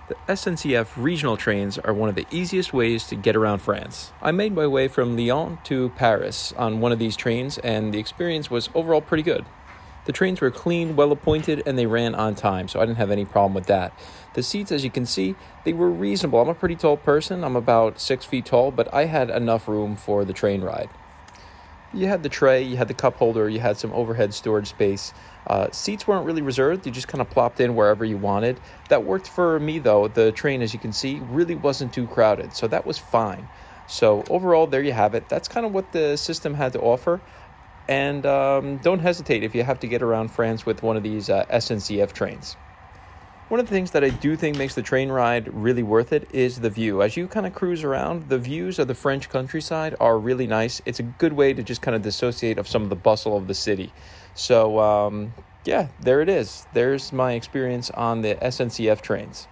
The SNCF Regional Trains are one of the easiest ways to get around France. I made my way from Lyon to Paris on one of these trains, and the experience was overall pretty good. The trains were clean, well appointed, and they ran on time, so I didn't have any problem with that. The seats, as you can see, they were reasonable. I'm a pretty tall person. I'm about 6 feet tall, but I had enough room for the train ride. You had the tray, you had the cup holder, you had some overhead storage space. Seats weren't really reserved. You just kind of plopped in wherever you wanted. That worked for me, though. The train, as you can see, really wasn't too crowded, so that was fine. So overall, there you have it. That's kind of what the system had to offer. And don't hesitate if you have to get around France with one of these SNCF trains. One of the things that I do think makes the train ride really worth it is the view. As you kind of cruise around, the views of the French countryside are really nice. It's a good way to just kind of dissociate of some of the bustle of the city. So, yeah, there it is. There's my experience on the SNCF trains.